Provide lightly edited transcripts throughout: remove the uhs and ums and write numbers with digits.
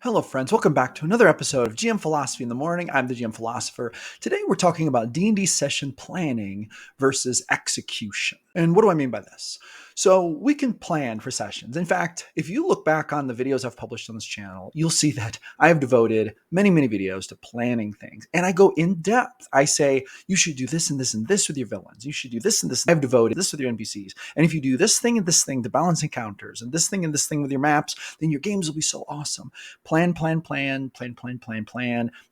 Hello, friends. Welcome back to another episode of GM Philosophy in the Morning. I'm the GM Philosopher. Today, we're talking about D&D session planning versus execution. And what do I mean by this? So we can plan for sessions. In fact, if you look back on the videos I've published on this channel, you'll see that I have devoted many videos to planning things. And I go in depth. I say, you should do this and this and this with your villains. You should do this and this. I've devoted this with your NPCs. And if you do this thing and this thing to balance encounters and this thing with your maps, then your games will be so awesome. Plan. And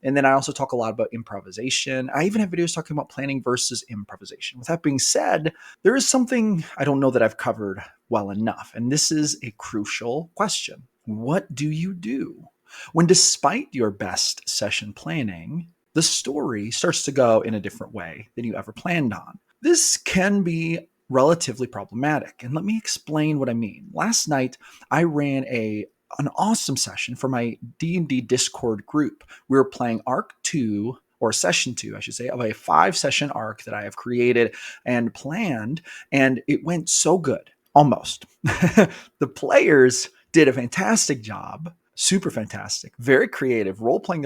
then I also talk a lot about improvisation. I even have videos talking about planning versus improvisation. With that being said, there is something I don't know that I've covered well enough. And this is a crucial question. What do you do when, despite your best session planning, the story starts to go in a different way than you ever planned on? This can be relatively problematic. And let me explain what I mean. Last night, I ran an awesome session for my D&D Discord group. We were playing Arc 2, or Session 2, I should say, of a 5-session arc that I have created and planned, and it went so good. Almost. The players did a fantastic job, super fantastic, very creative, role-playing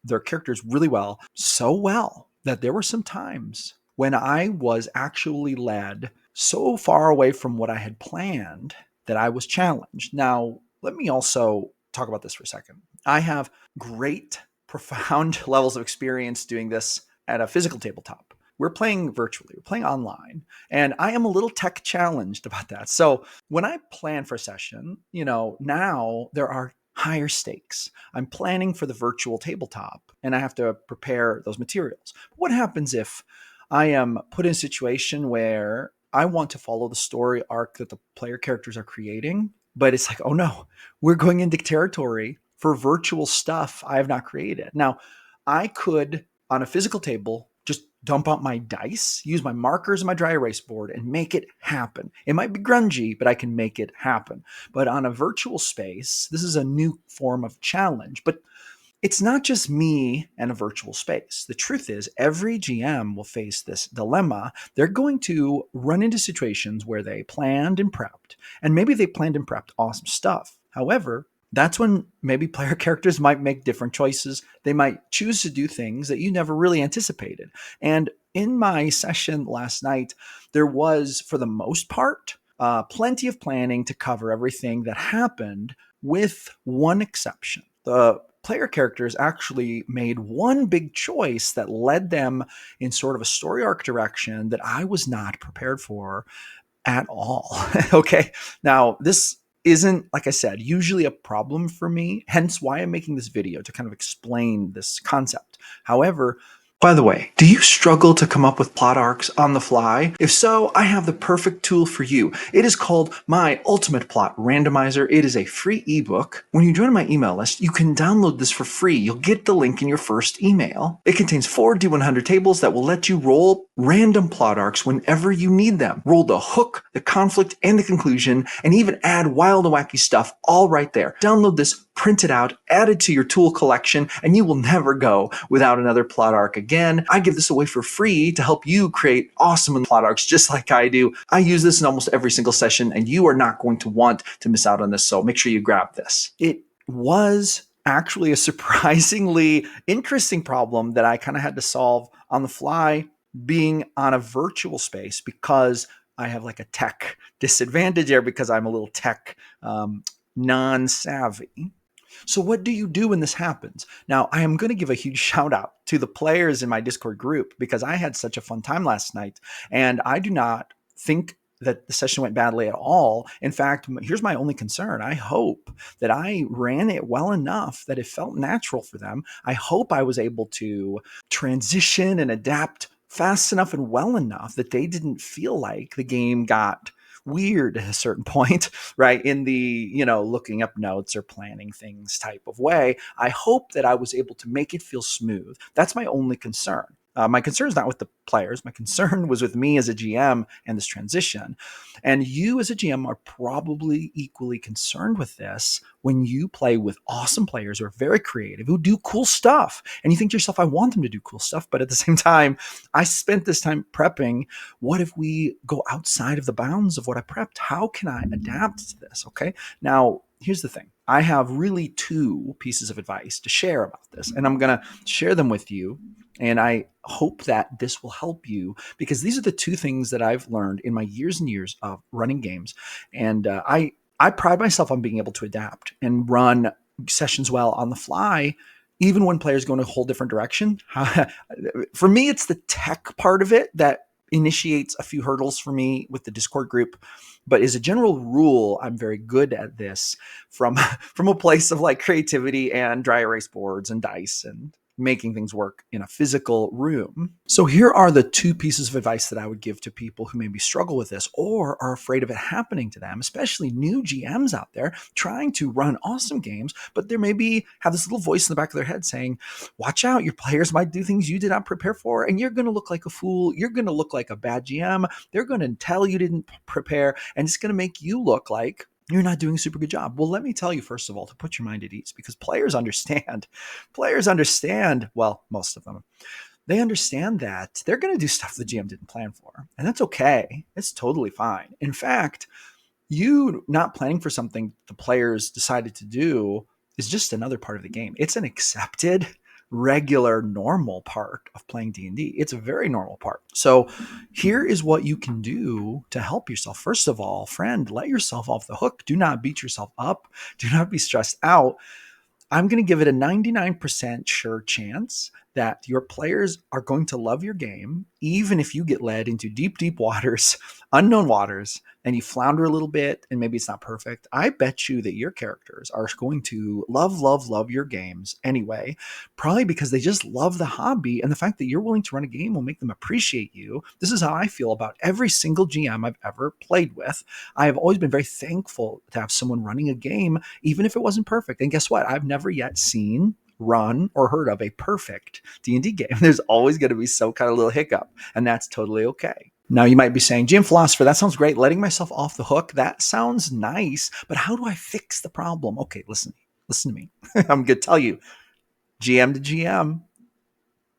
their characters really well, so well that there were some times when I was actually led so far away from what I had planned that I was challenged. Now, let me also talk about this for a second. I have great, profound levels of experience doing this at a physical tabletop. We're playing virtually, we're playing online, and I am a little tech challenged about that. So when I plan for a session, now there are higher stakes. I'm planning for the virtual tabletop, and I have to prepare those materials. What happens if I am put in a situation where I want to follow the story arc that the player characters are creating, but it's like, oh no, we're going into territory for virtual stuff I have not created. Now, I could, on a physical table, just dump out my dice, use my markers and my dry erase board, and make it happen. It might be grungy, but I can make it happen. But on a virtual space, this is a new form of challenge. But it's not just me and a virtual space. The truth is, every GM will face this dilemma. They're going to run into situations where they planned and prepped, and maybe they planned and prepped awesome stuff. However, that's when maybe player characters might make different choices. They might choose to do things that you never really anticipated. And in my session last night, there was, for the most part, plenty of planning to cover everything that happened, with one exception. The player characters actually made one big choice that led them in sort of a story arc direction that I was not prepared for at all. Okay. Now, this isn't, like I said, usually a problem for me, hence why I'm making this video to kind of explain this concept. However, by the way, do you struggle to come up with plot arcs on the fly? If so, I have the perfect tool for you. It is called My Ultimate Plot Randomizer. It is a free ebook. When you join my email list, you can download this for free. You'll get the link in your first email. It contains 4 D100 tables that will let you roll random plot arcs whenever you need them. Roll the hook, the conflict, and the conclusion, and even add wild and wacky stuff all right there. Download this, print it out, add it to your tool collection, and you will never go without another plot arc again. I give this away for free to help you create awesome plot arcs just like I do. I use this in almost every single session, and you are not going to want to miss out on this, so make sure you grab this. It was actually a surprisingly interesting problem that I kind of had to solve on the fly, being on a virtual space, because I have like a tech disadvantage there because I'm a little tech non-savvy. So what do you do when this happens? Now, I am going to give a huge shout out to the players in my Discord group because I had such a fun time last night, and I do not think that the session went badly at all. In fact, here's my only concern. I hope that I ran it well enough that it felt natural for them. I hope I was able to transition and adapt fast enough and well enough that they didn't feel like the game got weird at a certain point, right? In the, looking up notes or planning things type of way. I hope that I was able to make it feel smooth. That's my only concern. My concern is not with the players. My concern was with me as a GM and this transition. And you as a GM are probably equally concerned with this when you play with awesome players who are very creative, who do cool stuff. And you think to yourself, I want them to do cool stuff. But at the same time, I spent this time prepping. What if we go outside of the bounds of what I prepped? How can I adapt to this? Okay. Now, here's the thing. I have really two pieces of advice to share about this, and I'm going to share them with you. And I hope that this will help you, because these are the two things that I've learned in my years and years of running games. And I pride myself on being able to adapt and run sessions well on the fly, even when players go in a whole different direction. For me, it's the tech part of it that initiates a few hurdles for me with the Discord group. But as a general rule, I'm very good at this from from a place of like creativity and dry erase boards and dice and making things work in a physical room. So here are the two pieces of advice that I would give to people who maybe struggle with this or are afraid of it happening to them, especially new GMs out there trying to run awesome games, but there maybe have this little voice in the back of their head saying, watch out, your players might do things you did not prepare for, and you're going to look like a fool. You're going to look like a bad GM. They're going to tell you didn't prepare, and it's going to make you look like you're not doing a super good job. Well, let me tell you, first of all, to put your mind at ease, because players understand. Players understand, well, most of them, they understand that they're going to do stuff the GM didn't plan for. And that's okay. It's totally fine. In fact, you not planning for something the players decided to do is just another part of the game. It's an accepted, regular, normal part of playing D&D. It's a very normal part. So here is what you can do to help yourself. First of all, friend, let yourself off the hook. Do not beat yourself up. Do not be stressed out. I'm going to give it a 99% sure chance that your players are going to love your game, even if you get led into deep, deep waters, unknown waters, and you flounder a little bit, and maybe it's not perfect. I bet you that your characters are going to love, love, love your games anyway, probably because they just love the hobby, and the fact that you're willing to run a game will make them appreciate you. This is how I feel about every single GM I've ever played with. I have always been very thankful to have someone running a game, even if it wasn't perfect. And guess what? I've never yet seen, run, or heard of a perfect D&D game. There's always going to be some kind of little hiccup, and that's totally okay. Now you might be saying, GM Philosopher, that sounds great. Letting myself off the hook, that sounds nice, but how do I fix the problem? Okay, listen to me. I'm going to tell you, GM to GM,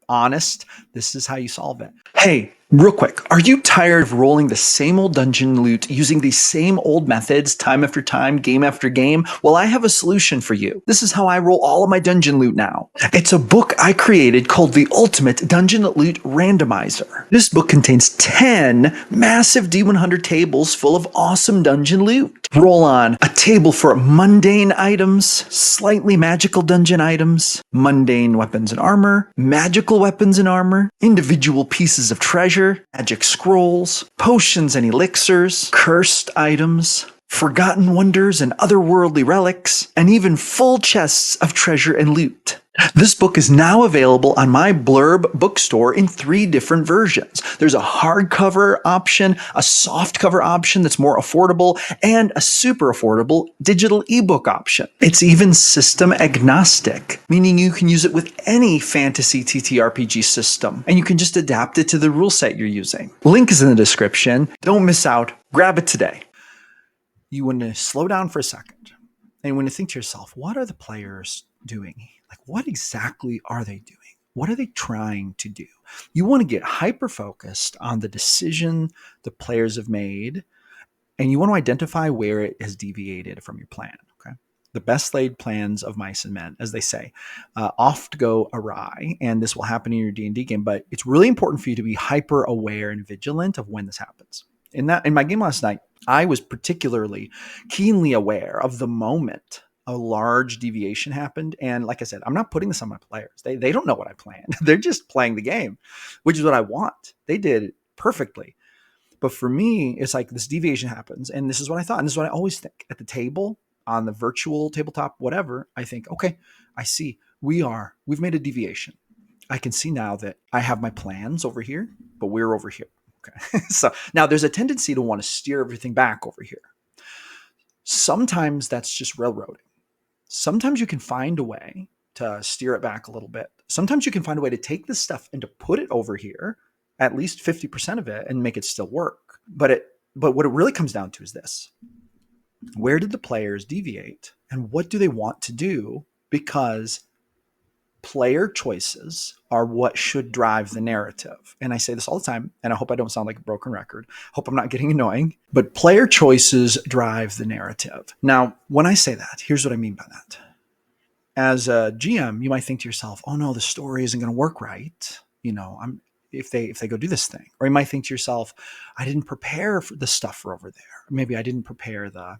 honest, this is how you solve it. Hey, real quick, are you tired of rolling the same old dungeon loot using these same old methods time after time, game after game? Well, I have a solution for you. This is how I roll all of my dungeon loot now. It's a book I created called The Ultimate Dungeon Loot Randomizer. This book contains 10 massive D100 tables full of awesome dungeon loot. Roll on a table for mundane items, slightly magical dungeon items, mundane weapons and armor, magical weapons and armor, individual pieces of treasure, magic scrolls, potions and elixirs, cursed items, forgotten wonders and otherworldly relics, and even full chests of treasure and loot. This book is now available on my Blurb bookstore in 3 different versions. There's a hardcover option, a softcover option that's more affordable, and a super affordable digital ebook option. It's even system agnostic, meaning you can use it with any fantasy TTRPG system, and you can just adapt it to the rule set you're using. Link is in the description. Don't miss out. Grab it today. You want to slow down for a second, and you want to think to yourself, what are the players doing? Like, what exactly are they doing? What are they trying to do? You want to get hyper-focused on the decision the players have made, and you want to identify where it has deviated from your plan. Okay, the best laid plans of mice and men, as they say, oft go awry, and this will happen in your D&D game, but it's really important for you to be hyper-aware and vigilant of when this happens. In my game last night, I was particularly keenly aware of the moment a large deviation happened. And like I said, I'm not putting this on my players. They don't know what I planned. They're just playing the game, which is what I want. They did it perfectly. But for me, it's like this deviation happens. And this is what I thought. And this is what I always think at the table, on the virtual tabletop, whatever. I think, okay, I see we've made a deviation. I can see now that I have my plans over here, but we're over here. Okay. So now there's a tendency to want to steer everything back over here. Sometimes that's just railroading. Sometimes you can find a way to steer it back a little bit. Sometimes you can find a way to take this stuff and to put it over here, at least 50% of it, and make it still work. But what it really comes down to is this. Where did the players deviate, and what do they want to do? Because Player choices are what should drive the narrative. And I say this all the time, and I hope I don't sound like a broken record. Hope I'm not getting annoying, but player choices drive the narrative. Now, when I say that, here's what I mean by that. As a GM, you might think to yourself, "Oh no, the story isn't going to work right. If they go do this thing." Or you might think to yourself, "I didn't prepare for the stuff for over there. Maybe I didn't prepare the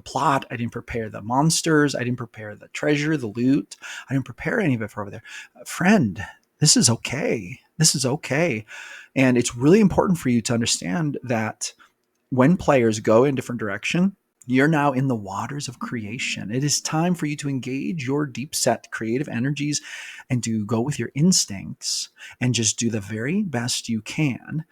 plot. I didn't prepare the monsters. I didn't prepare the treasure, the loot. I didn't prepare any of it for over there." Friend, this is okay. This is okay. And it's really important for you to understand that when players go in different direction, you're now in the waters of creation. It is time for you to engage your deep set creative energies and to go with your instincts and just do the very best you can.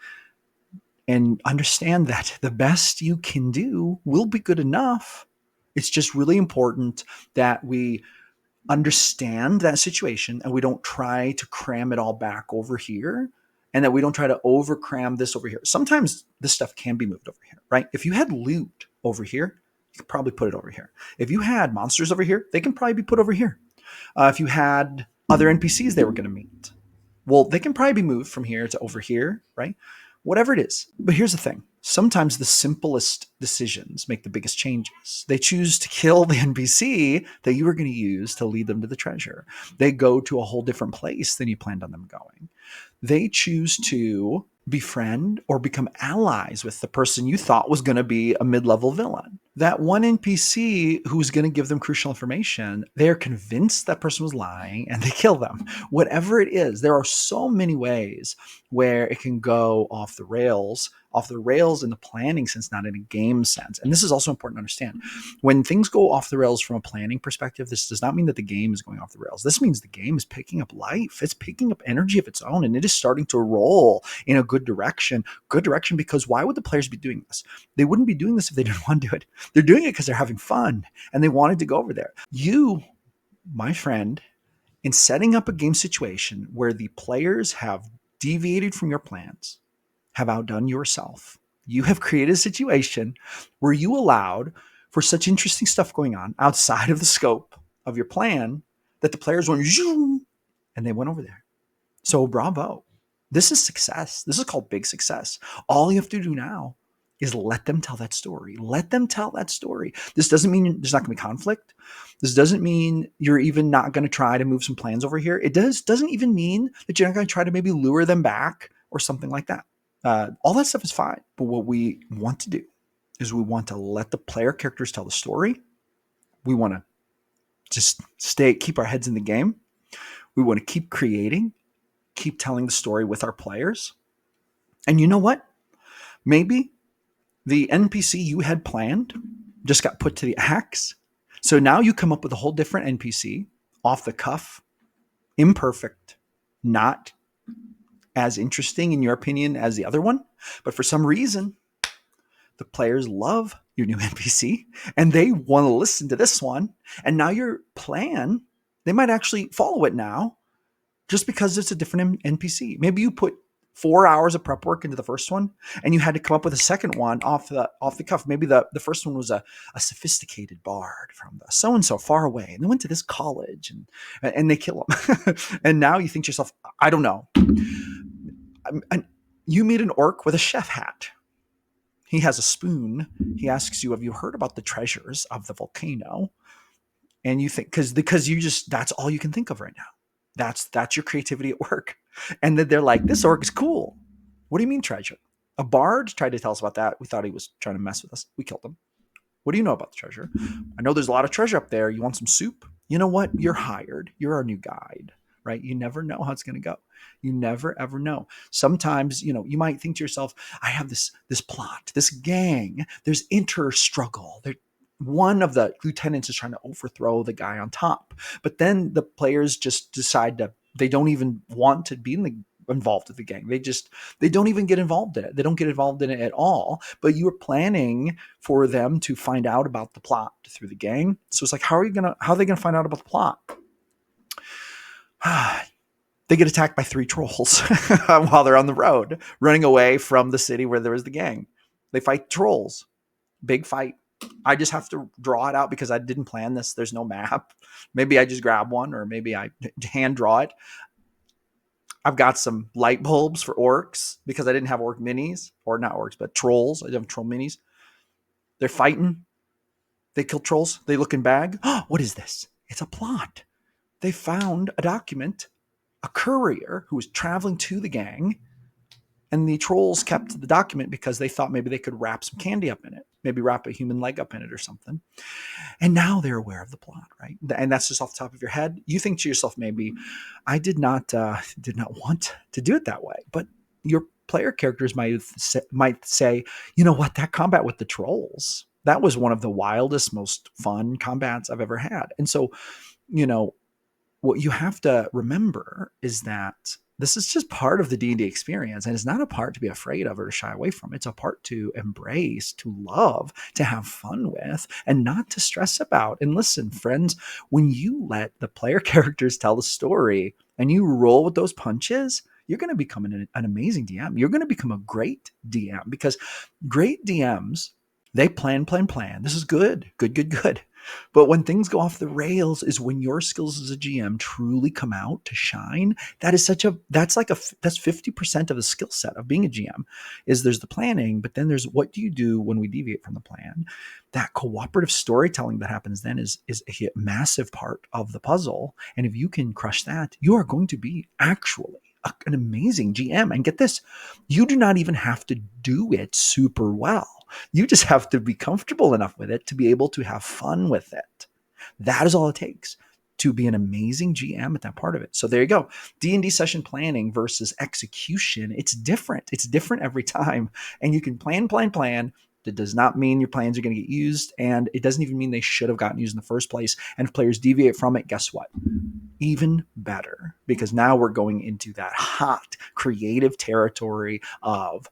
And understand that the best you can do will be good enough. It's just really important that we understand that situation and we don't try to cram it all back over here, and that we don't try to over cram this over here. Sometimes this stuff can be moved over here, right? If you had loot over here, you could probably put it over here. If you had monsters over here, they can probably be put over here. If you had other NPCs they were going to meet, well, they can probably be moved from here to over here, right? Whatever it is. But here's the thing. Sometimes the simplest decisions make the biggest changes. They choose to kill the NPC that you were going to use to lead them to the treasure. They go to a whole different place than you planned on them going. They choose to befriend or become allies with the person you thought was going to be a mid-level villain. That one NPC who's going to give them crucial information, they're convinced that person was lying and they kill them. Whatever it is, there are so many ways where it can go off the rails in the planning sense, not in a game sense. And this is also important to understand. When things go off the rails from a planning perspective, this does not mean that the game is going off the rails. This means the game is picking up life. It's picking up energy of its own, and it is starting to roll in a good direction. Good direction, because why would the players be doing this? They wouldn't be doing this if they didn't want to do it. They're doing it because they're having fun and they wanted to go over there. You, my friend, in setting up a game situation where the players have deviated from your plans, have outdone yourself, you have created a situation where you allowed for such interesting stuff going on outside of the scope of your plan that the players went zoom and they went over there. So bravo. This is success. This is called big success. All you have to do now is let them tell that story. Let them tell that story. This doesn't mean there's not going to be conflict. This doesn't mean you're even not going to try to move some plans over here. It doesn't even mean that you're not going to try to maybe lure them back or something like that. All that stuff is fine. But what we want to do is we want to let the player characters tell the story. We want to just keep our heads in the game. We want to keep creating, keep telling the story with our players. And you know what? Maybe the NPC you had planned just got put to the axe. So now you come up with a whole different NPC, off the cuff, imperfect, not as interesting in your opinion as the other one. But for some reason, the players love your new NPC and they want to listen to this one. And now your plan, they might actually follow it now just because it's a different NPC. Maybe you put 4 hours of prep work into the first one and you had to come up with a second one off the cuff. Maybe the first one was a sophisticated bard from the so-and-so far away, and they went to this college and they kill him. And now you think to yourself, I don't know. You meet an orc with a chef hat. He has a spoon. He asks you, have you heard about the treasures of the volcano? And you think, because you just, that's all you can think of right now. That's your creativity at work. And then they're like, this orc is cool. What do you mean treasure? A bard tried to tell us about that. We thought he was trying to mess with us. We killed him. What do you know about the treasure? I know there's a lot of treasure up there. You want some soup? You know what? You're hired. You're our new guide, right? You never know how it's going to go. You never, ever know. Sometimes, you might think to yourself, I have this plot, this gang, there's struggle. One of the lieutenants is trying to overthrow the guy on top. But then the players just decide they don't even want to be involved with the gang. They don't even get involved in it. They don't get involved in it at all. But you were planning for them to find out about the plot through the gang. So it's like, how are they gonna find out about the plot? They get attacked by 3 trolls while they're on the road, running away from the city where there was the gang. They fight trolls. Big fight. I just have to draw it out because I didn't plan this. There's no map. Maybe I just grab one, or maybe I hand draw it. I've got some light bulbs for orcs because I didn't have orc minis, or not orcs, but trolls. I didn't have troll minis. They're fighting. They kill trolls. They look in bag. Oh, what is this? It's a plot. They found a document, a courier who was traveling to the gang, and the trolls kept the document because they thought maybe they could wrap some candy up in it, maybe wrap a human leg up in it or something. And now they're aware of the plot, right? And that's just off the top of your head. You think to yourself, maybe I did not want to do it that way, but your player characters might say, you know what, that combat with the trolls, that was one of the wildest, most fun combats I've ever had. And so, you know, what you have to remember is that this is just part of the D&D experience, and it's not a part to be afraid of or to shy away from. It's a part to embrace, to love, to have fun with, and not to stress about. And listen, friends, when you let the player characters tell the story and you roll with those punches, you're going to become an amazing DM. You're going to become a great DM, because great DMs, they plan. This is good. But when things go off the rails is when your skills as a GM truly come out to shine. That's 50% of the skill set of being a GM. Is there's the planning, but then there's what do you do when we deviate from the plan? That cooperative storytelling that happens then is a massive part of the puzzle. And if you can crush that, you are going to be actually an amazing GM. And get this, you do not even have to do it super well. You just have to be comfortable enough with it to be able to have fun with it. That is all it takes to be an amazing GM at that part of it. So there you go. D&D session planning versus execution. It's different. It's different every time. And you can plan. That does not mean your plans are going to get used. And it doesn't even mean they should have gotten used in the first place. And if players deviate from it, guess what? Even better, because now we're going into that hot creative territory of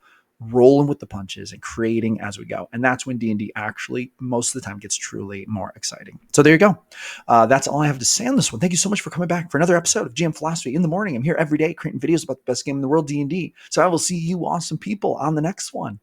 rolling with the punches and creating as we go. And that's when D&D actually most of the time gets truly more exciting. So there you go. That's all I have to say on this one. Thank you so much for coming back for another episode of GM Philosophy in the Morning. I'm here every day creating videos about the best game in the world, D&D. So I will see you awesome people on the next one.